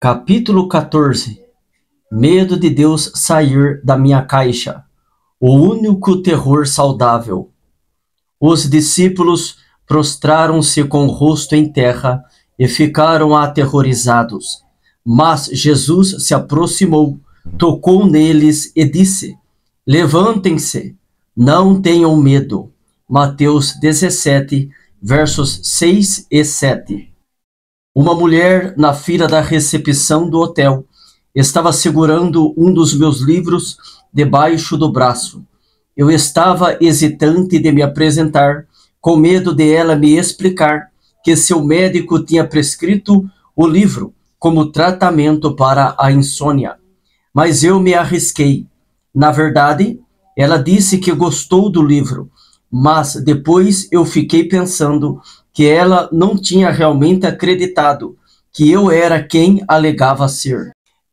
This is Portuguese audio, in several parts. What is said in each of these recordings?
Capítulo 14. Medo de Deus sair da minha caixa. O único terror saudável. Os discípulos prostraram-se com o rosto em terra e ficaram aterrorizados. Mas Jesus se aproximou, tocou neles e disse: Levantem-se, não tenham medo. Mateus 17, versos 6 e 7. Uma mulher na fila da recepção do hotel estava segurando um dos meus livros debaixo do braço. Eu estava hesitante de me apresentar, com medo de ela me explicar que seu médico tinha prescrito o livro como tratamento para a insônia. Mas eu me arrisquei. Na verdade, ela disse que gostou do livro, mas depois eu fiquei pensando que ela não tinha realmente acreditado que eu era quem alegava ser.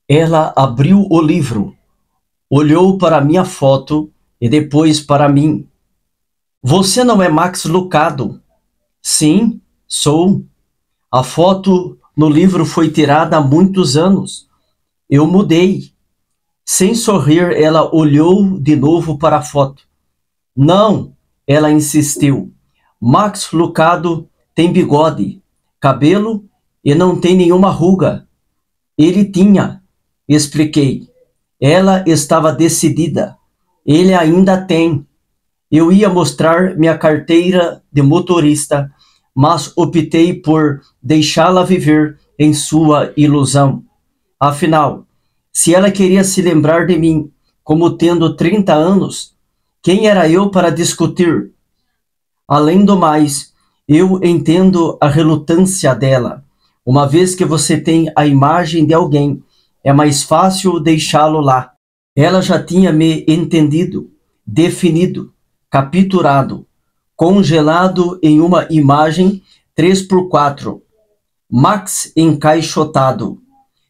Ela abriu o livro, olhou para minha foto e depois para mim. Você não é Max Lucado? Sim, sou. A foto no livro foi tirada há muitos anos. Eu mudei. Sem sorrir, ela olhou de novo para a foto. Não, ela insistiu. Max Lucado tem bigode, cabelo e não tem nenhuma ruga. Ele tinha, expliquei. Ela estava decidida. Ele ainda tem. Eu ia mostrar minha carteira de motorista, mas optei por deixá-la viver em sua ilusão. Afinal, se ela queria se lembrar de mim como tendo 30 anos, quem era eu para discutir? Além do mais, eu entendo a relutância dela. Uma vez que você tem a imagem de alguém, é mais fácil deixá-lo lá. Ela já tinha me entendido, definido, capturado, congelado em uma imagem 3x4. Max encaixotado.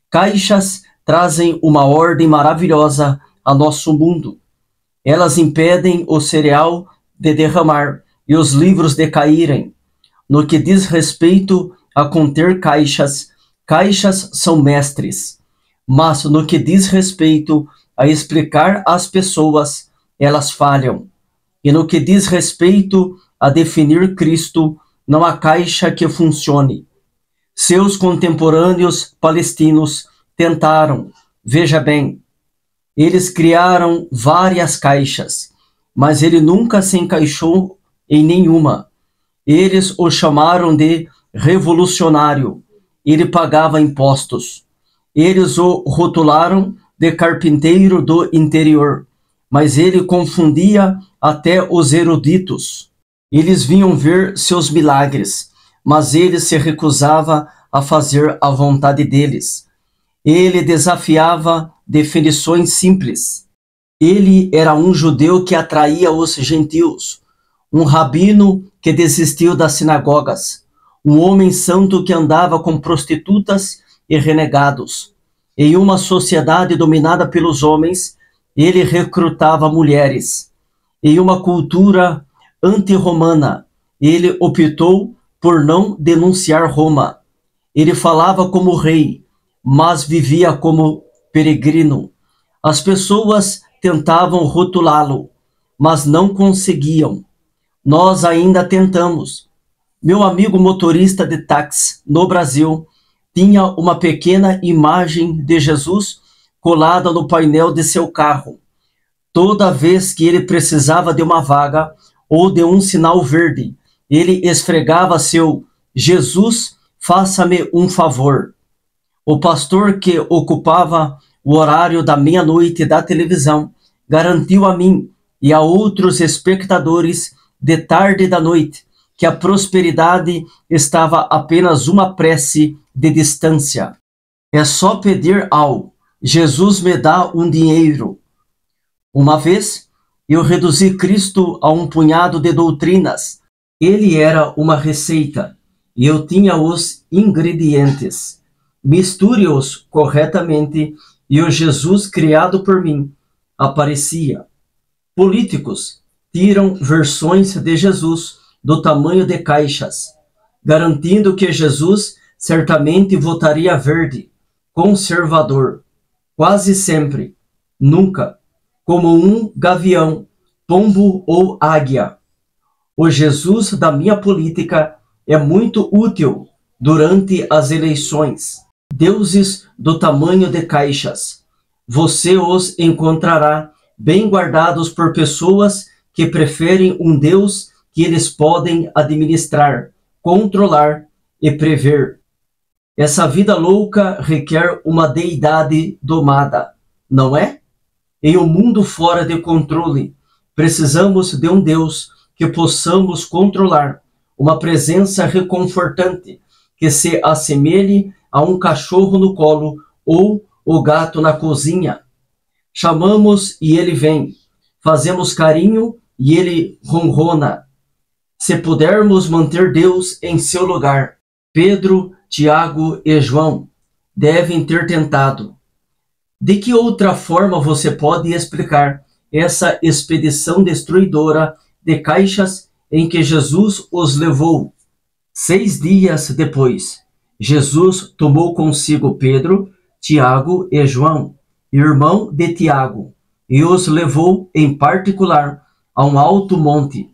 Caixas trazem uma ordem maravilhosa a nosso mundo. Elas impedem o cereal de derramar e os livros de caírem. No que diz respeito a conter caixas, caixas são mestres. Mas no que diz respeito a explicar às pessoas, elas falham. E no que diz respeito a definir Cristo, não há caixa que funcione. Seus contemporâneos palestinos tentaram, veja bem, eles criaram várias caixas, mas ele nunca se encaixou em nenhuma. Eles o chamaram de revolucionário. Ele pagava impostos. Eles o rotularam de carpinteiro do interior, mas ele confundia até os eruditos. Eles vinham ver seus milagres, mas ele se recusava a fazer a vontade deles. Ele desafiava definições simples. Ele era um judeu que atraía os gentios, um rabino que desistiu das sinagogas, um homem santo que andava com prostitutas e renegados. Em uma sociedade dominada pelos homens, ele recrutava mulheres. Em uma cultura anti-romana, ele optou por não denunciar Roma. Ele falava como rei, mas vivia como peregrino. As pessoas tentavam rotulá-lo, mas não conseguiam. Nós ainda tentamos. Meu amigo motorista de táxi no Brasil tinha uma pequena imagem de Jesus colada no painel de seu carro. Toda vez que ele precisava de uma vaga ou de um sinal verde, ele esfregava seu Jesus, faça-me um favor. O pastor que ocupava o horário da meia-noite da televisão garantiu a mim e a outros espectadores de tarde e da noite que a prosperidade estava apenas uma prece de distância. É só pedir ao Jesus me dá um dinheiro. Uma vez, eu reduzi Cristo a um punhado de doutrinas. Ele era uma receita e eu tinha os ingredientes. Misture-os corretamente e o Jesus criado por mim aparecia. Políticos tiram versões de Jesus do tamanho de caixas, garantindo que Jesus certamente votaria verde, conservador, quase sempre, nunca, como um gavião, pombo ou águia. O Jesus da minha política é muito útil durante as eleições. Deuses do tamanho de caixas. Você os encontrará bem guardados por pessoas que preferem um Deus que eles podem administrar, controlar e prever. Essa vida louca requer uma deidade domada, não é? Em um mundo fora de controle, precisamos de um Deus que possamos controlar, uma presença reconfortante que se assemelhe a um cachorro no colo ou o gato na cozinha. Chamamos e ele vem. Fazemos carinho e ele ronrona. Se pudermos manter Deus em seu lugar, Pedro, Tiago e João devem ter tentado. De que outra forma você pode explicar essa expedição destruidora de caixas em que Jesus os levou? 6 dias depois, Jesus tomou consigo Pedro, Tiago e João, irmão de Tiago, e os levou em particular a um alto monte.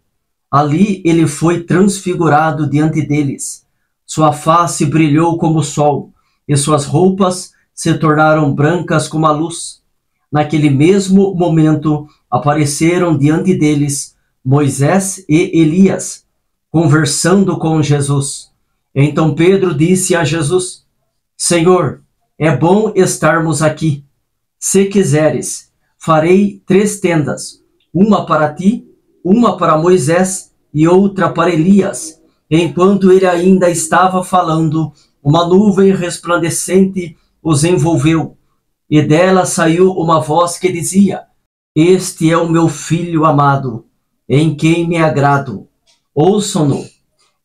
Ali ele foi transfigurado diante deles. Sua face brilhou como o sol, e suas roupas se tornaram brancas como a luz. Naquele mesmo momento apareceram diante deles Moisés e Elias, conversando com Jesus. Então Pedro disse a Jesus: Senhor, é bom estarmos aqui. Se quiseres, farei 3 tendas, uma para ti, uma para Moisés e outra para Elias. Enquanto ele ainda estava falando, uma nuvem resplandecente os envolveu, e dela saiu uma voz que dizia: Este é o meu filho amado, em quem me agrado. Ouçam-no.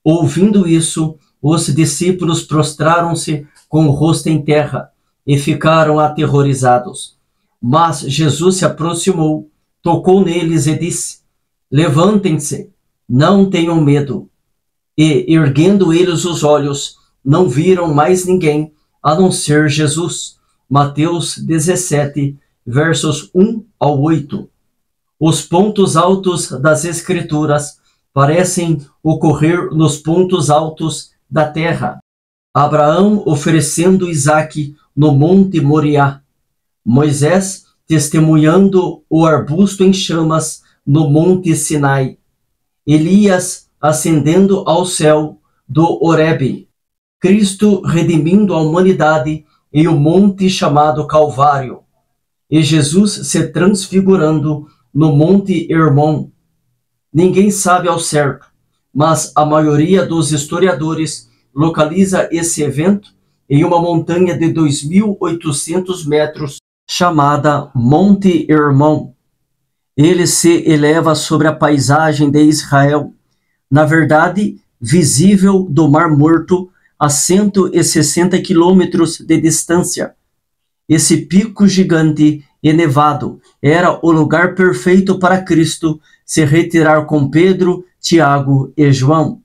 Ouvindo isso, os discípulos prostraram-se com o rosto em terra e ficaram aterrorizados. Mas Jesus se aproximou, tocou neles e disse: Levantem-se, não tenham medo. E, erguendo eles os olhos, não viram mais ninguém a não ser Jesus. Mateus 17, versos 1 ao 8. Os pontos altos das Escrituras parecem ocorrer nos pontos altos da terra. Abraão oferecendo Isaque no Monte Moriá. Moisés testemunhando o arbusto em chamas no Monte Sinai. Elias ascendendo ao céu do Horebe. Cristo redimindo a humanidade em um monte chamado Calvário. E Jesus se transfigurando no Monte Hermon. Ninguém sabe ao certo, mas a maioria dos historiadores localiza esse evento em uma montanha de 2.800 metros chamada Monte Hermon. Ele se eleva sobre a paisagem de Israel, na verdade, visível do Mar Morto a 160 quilômetros de distância. Esse pico gigante e nevado era o lugar perfeito para Cristo se retirar com Pedro, Tiago e João.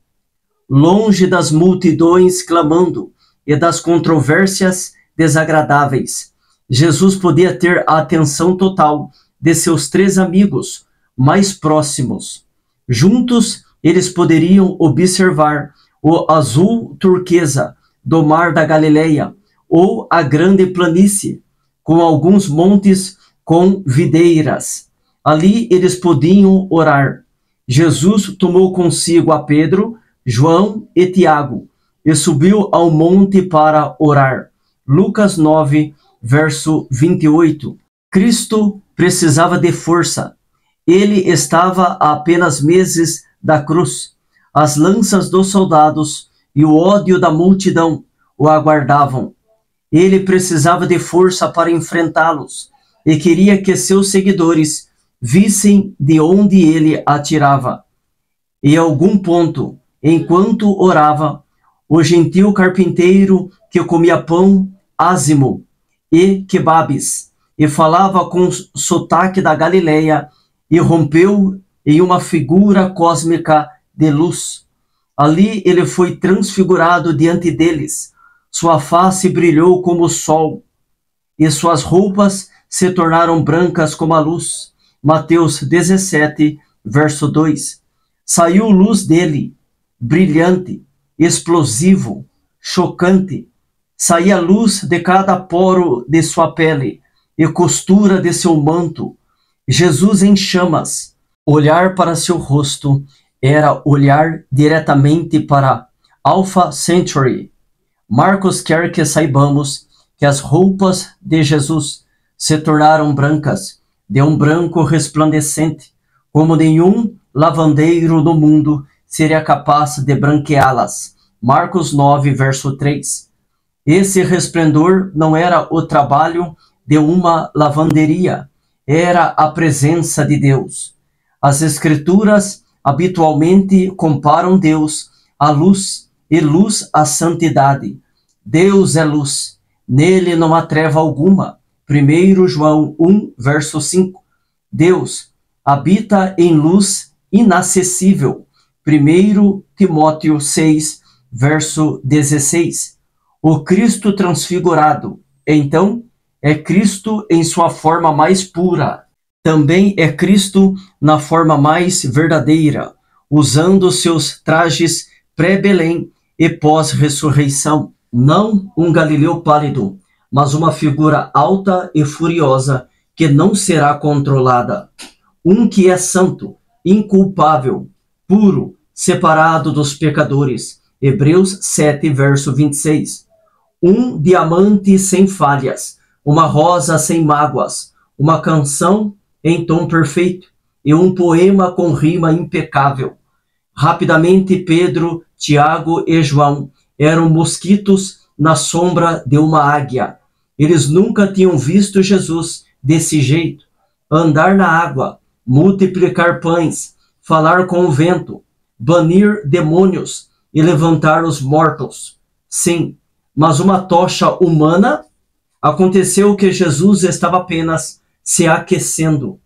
Longe das multidões clamando e das controvérsias desagradáveis, Jesus podia ter a atenção total de seus 3 amigos mais próximos. Juntos, eles poderiam observar o azul turquesa do Mar da Galileia ou a grande planície, com alguns montes com videiras. Ali eles podiam orar. Jesus tomou consigo a Pedro, João e Tiago e subiu ao monte para orar. Lucas 9, verso 28. Cristo precisava de força. Ele estava a apenas meses da cruz. As lanças dos soldados e o ódio da multidão o aguardavam. Ele precisava de força para enfrentá-los e queria que seus seguidores vissem de onde ele atirava. E a algum ponto, enquanto orava, o gentil carpinteiro que comia pão, ázimo e kebabes, e falava com sotaque da Galileia, irrompeu em uma figura cósmica de luz. Ali ele foi transfigurado diante deles. Sua face brilhou como o sol, e suas roupas se tornaram brancas como a luz. Mateus 17, verso 2. Saiu luz dele, brilhante, explosivo, chocante. Saía luz de cada poro de sua pele e costura de seu manto. Jesus em chamas. Olhar para seu rosto era olhar diretamente para Alpha Centauri. Marcos quer que saibamos que as roupas de Jesus se tornaram brancas, de um branco resplandecente, como nenhum lavandeiro no mundo seria capaz de branqueá-las. Marcos 9, verso 3. Esse resplendor não era o trabalho de uma lavanderia, era a presença de Deus. As Escrituras habitualmente comparam Deus à luz e luz à santidade. Deus é luz, nele não há treva alguma. 1 João 1, verso 5. Deus habita em luz inacessível. 1 Timóteo 6, verso 16. O Cristo transfigurado, então, é Cristo em sua forma mais pura. Também é Cristo na forma mais verdadeira, usando seus trajes pré-Belém e pós-ressurreição. Não um Galileu pálido, mas uma figura alta e furiosa que não será controlada. Um que é santo, inculpável, puro, separado dos pecadores. Hebreus 7, verso 26. Um diamante sem falhas, uma rosa sem mágoas, uma canção em tom perfeito e um poema com rima impecável. Rapidamente Pedro, Tiago e João eram mosquitos na sombra de uma águia. Eles nunca tinham visto Jesus desse jeito. Andar na água, multiplicar pães, falar com o vento, banir demônios e levantar os mortos. Sim, mas uma tocha humana? Aconteceu que Jesus estava apenas se aquecendo.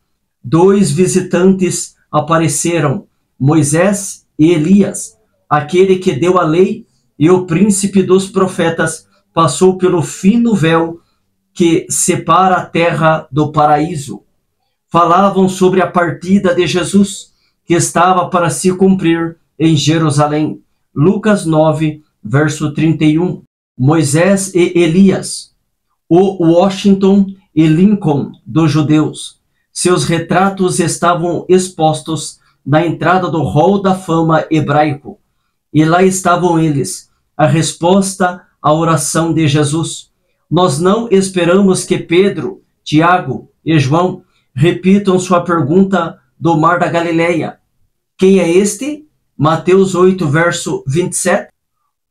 2 visitantes apareceram, Moisés e Elias. Aquele que deu a lei e o príncipe dos profetas passou pelo fino véu que separa a terra do paraíso. Falavam sobre a partida de Jesus, que estava para se cumprir em Jerusalém. Lucas 9, verso 31. Moisés e Elias, o Washington e Lincoln dos judeus. Seus retratos estavam expostos na entrada do Hall da Fama hebraico. E lá estavam eles, a resposta à oração de Jesus. Nós não esperamos que Pedro, Tiago e João repitam sua pergunta do Mar da Galileia. Quem é este? Mateus 8, verso 27.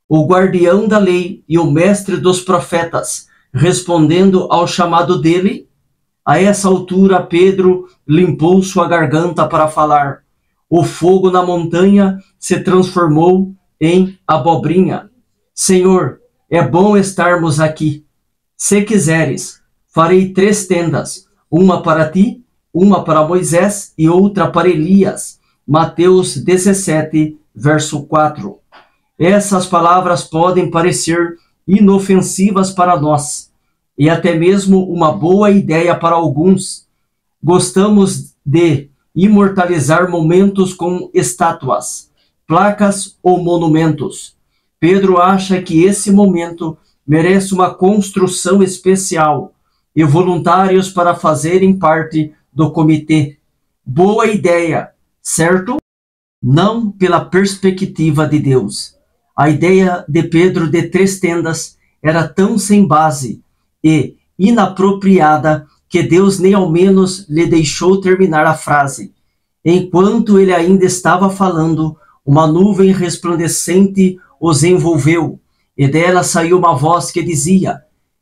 O guardião da lei e o mestre dos profetas, respondendo ao chamado dele. A essa altura, Pedro limpou sua garganta para falar. O fogo na montanha se transformou em abobrinha. Senhor, é bom estarmos aqui. Se quiseres, farei 3 tendas, uma para ti, uma para Moisés e outra para Elias. Mateus 17, verso 4. Essas palavras podem parecer inofensivas para nós, e até mesmo uma boa ideia para alguns. Gostamos de imortalizar momentos com estátuas, placas ou monumentos. Pedro acha que esse momento merece uma construção especial e voluntários para fazerem parte do comitê. Boa ideia, certo? Não pela perspectiva de Deus. A ideia de Pedro de 3 tendas era tão sem base e inapropriada que Deus nem ao menos lhe deixou terminar a frase. Enquanto ele ainda estava falando, uma nuvem resplandecente os envolveu, e dela saiu uma voz que dizia: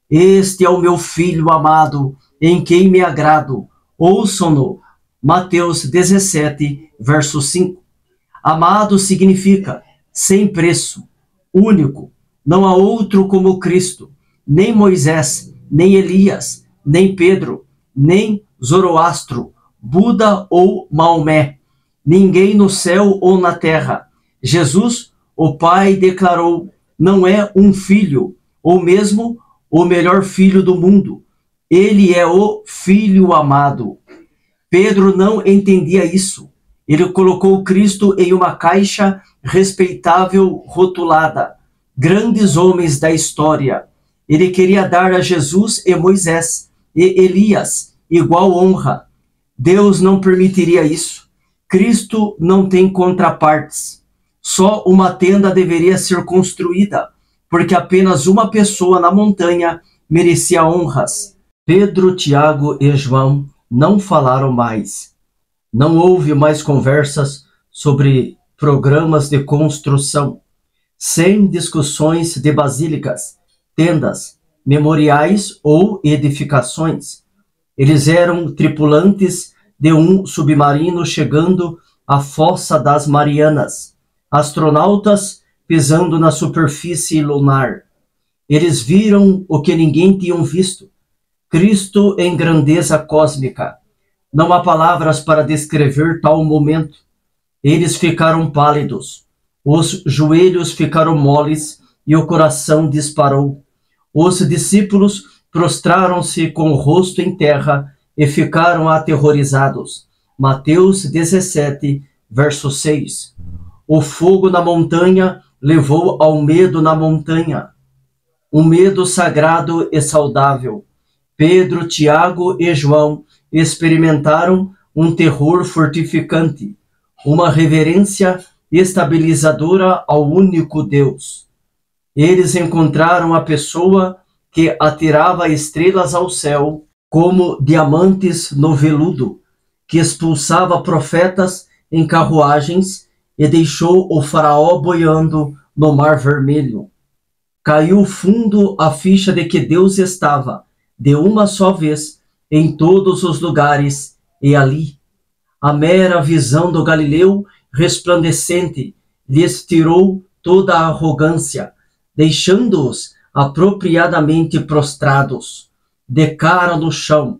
Este é o meu filho amado, em quem me agrado, ouçam-no. Mateus 17, verso 5. Amado significa sem preço, único, não há outro como Cristo, nem Moisés, nem Elias, nem Pedro, nem Zoroastro, Buda ou Maomé, ninguém no céu ou na terra. Jesus, o Pai, declarou: não é um filho, ou mesmo o melhor filho do mundo, Ele é o Filho amado. Pedro não entendia isso. Ele colocou Cristo em uma caixa respeitável rotulada. Grandes homens da história. Ele queria dar a Jesus e Moisés e Elias igual honra. Deus não permitiria isso. Cristo não tem contrapartes. Só uma tenda deveria ser construída, porque apenas uma pessoa na montanha merecia honras. Pedro, Tiago e João não falaram mais. Não houve mais conversas sobre programas de construção, sem discussões de basílicas, tendas, memoriais ou edificações. Eles eram tripulantes de um submarino chegando à Fossa das Marianas, astronautas pisando na superfície lunar. Eles viram o que ninguém tinha visto: Cristo em grandeza cósmica. Não há palavras para descrever tal momento. Eles ficaram pálidos, os joelhos ficaram moles e o coração disparou. Os discípulos prostraram-se com o rosto em terra e ficaram aterrorizados. Mateus 17, verso 6. O fogo na montanha levou ao medo na montanha. Um medo sagrado e saudável. Pedro, Tiago e João experimentaram um terror fortificante, uma reverência estabilizadora ao único Deus. Eles encontraram a pessoa que atirava estrelas ao céu como diamantes no veludo, que expulsava profetas em carruagens e deixou o faraó boiando no Mar Vermelho. Caiu fundo a ficha de que Deus estava, de uma só vez, em todos os lugares e ali. A mera visão do Galileu resplandecente lhes tirou toda a arrogância, deixando-os apropriadamente prostrados, de cara no chão.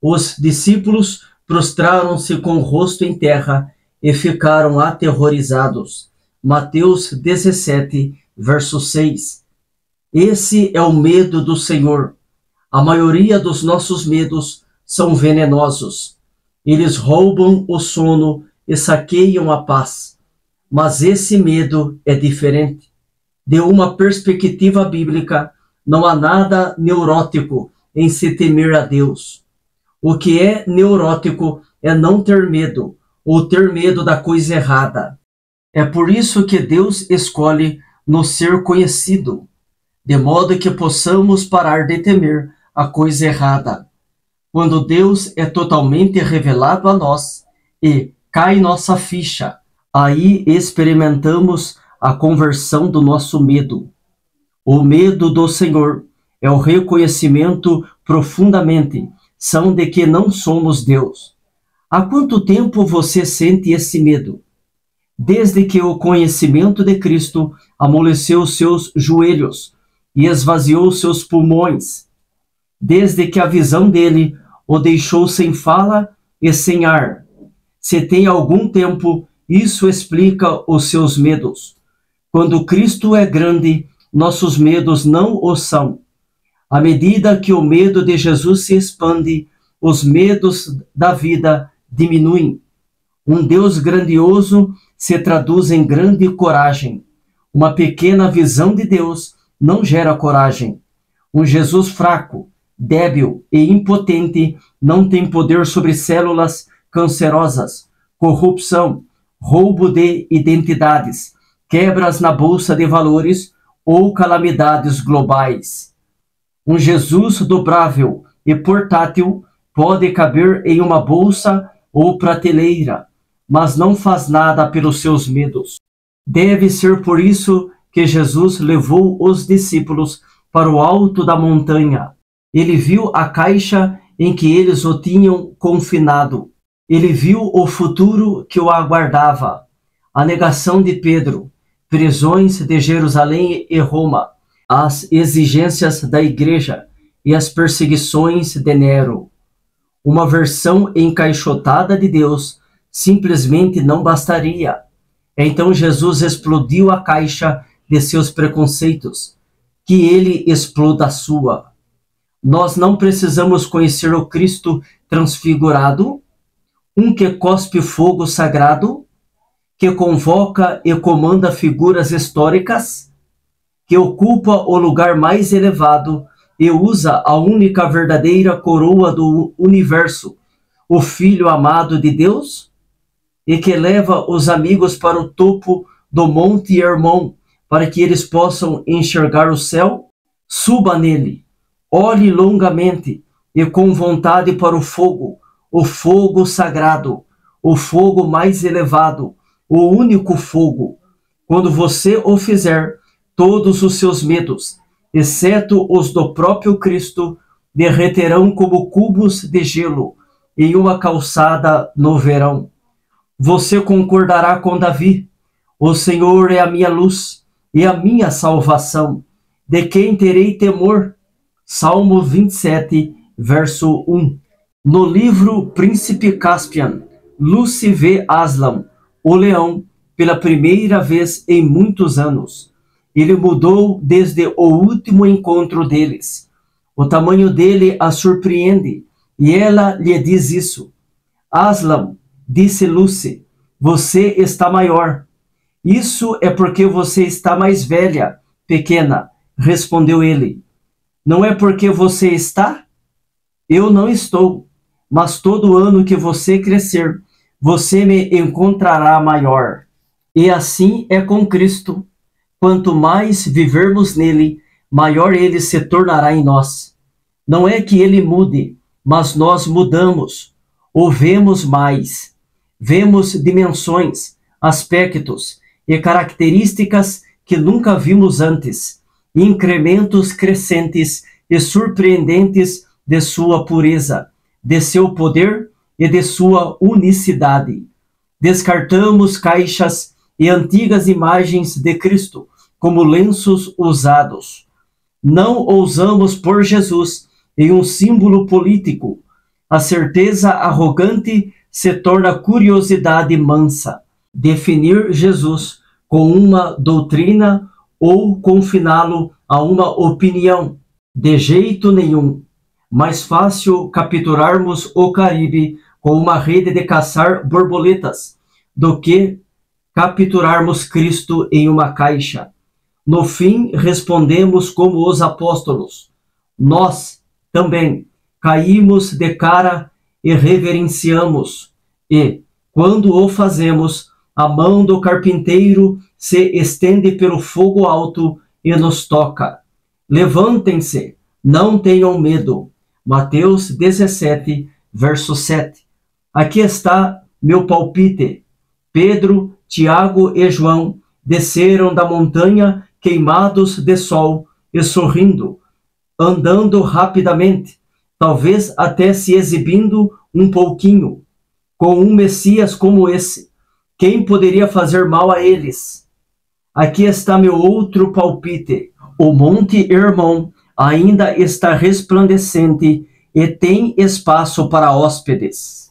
Os discípulos prostraram-se com o rosto em terra e ficaram aterrorizados. Mateus 17, verso 6. Esse é o medo do Senhor. A maioria dos nossos medos são venenosos. Eles roubam o sono e saqueiam a paz. Mas esse medo é diferente. De uma perspectiva bíblica, não há nada neurótico em se temer a Deus. O que é neurótico é não ter medo, ou ter medo da coisa errada. É por isso que Deus escolhe nos ser conhecido, de modo que possamos parar de temer a coisa errada. Quando Deus é totalmente revelado a nós e cai nossa ficha, aí experimentamos a conversão do nosso medo. O medo do Senhor é o reconhecimento profundamente são de que não somos Deus. Há quanto tempo você sente esse medo? Desde que o conhecimento de Cristo amoleceu seus joelhos e esvaziou seus pulmões. Desde que a visão dele o deixou sem fala e sem ar. Se tem algum tempo, isso explica os seus medos. Quando Cristo é grande, nossos medos não o são. À medida que o medo de Jesus se expande, os medos da vida diminuem. Um Deus grandioso se traduz em grande coragem. Uma pequena visão de Deus não gera coragem. Um Jesus fraco, débil e impotente não tem poder sobre células cancerosas, corrupção, roubo de identidades, quebras na bolsa de valores ou calamidades globais. Um Jesus dobrável e portátil pode caber em uma bolsa ou prateleira, mas não faz nada pelos seus medos. Deve ser por isso que Jesus levou os discípulos para o alto da montanha. Ele viu a caixa em que eles o tinham confinado. Ele viu o futuro que o aguardava, a negação de Pedro, prisões de Jerusalém e Roma, as exigências da igreja e as perseguições de Nero. Uma versão encaixotada de Deus simplesmente não bastaria. Então Jesus explodiu a caixa de seus preconceitos, que ele exploda a sua. Nós não precisamos conhecer o Cristo transfigurado, um que cospe fogo sagrado, que convoca e comanda figuras históricas, que ocupa o lugar mais elevado e usa a única verdadeira coroa do universo, o Filho amado de Deus, e que leva os amigos para o topo do Monte Hermon, para que eles possam enxergar o céu? Suba nele, olhe longamente e com vontade para o fogo sagrado, o fogo mais elevado, o único fogo. Quando você o fizer, todos os seus medos, exceto os do próprio Cristo, derreterão como cubos de gelo em uma calçada no verão. Você concordará com Davi: o Senhor é a minha luz e a minha salvação. De quem terei temor? Salmo 27, verso 1. No livro Príncipe Caspian, Lucy V. Aslam, o leão, pela primeira vez em muitos anos. Ele mudou desde o último encontro deles. O tamanho dele a surpreende, e ela lhe diz isso. Aslam, disse Lucy, você está maior. Isso é porque você está mais velha, pequena, respondeu ele. Não é porque você está? Eu não estou, mas todo ano que você crescer, você me encontrará maior. E assim é com Cristo. Quanto mais vivermos nele, maior ele se tornará em nós. Não é que ele mude, mas nós mudamos. O vemos mais. Vemos dimensões, aspectos e características que nunca vimos antes, incrementos crescentes e surpreendentes de sua pureza, de seu poder e de sua unicidade. Descartamos caixas e antigas imagens de Cristo como lenços usados. Não ousamos pôr Jesus em um símbolo político. A certeza arrogante se torna curiosidade mansa. Definir Jesus com uma doutrina ou confiná-lo a uma opinião, de jeito nenhum. Mais fácil capturarmos o Caribe com uma rede de caçar borboletas do que capturarmos Cristo em uma caixa. No fim, respondemos como os apóstolos. Nós também caímos de cara e reverenciamos. E, quando o fazemos, a mão do carpinteiro se estende pelo fogo alto e nos toca. Levantem-se, não tenham medo. Mateus 17, verso 7. Aqui está meu palpite. Pedro, Tiago e João desceram da montanha queimados de sol e sorrindo, andando rapidamente, talvez até se exibindo um pouquinho. Com um Messias como esse, quem poderia fazer mal a eles? Aqui está meu outro palpite. O Monte Hermon ainda está resplandecente e tem espaço para hóspedes.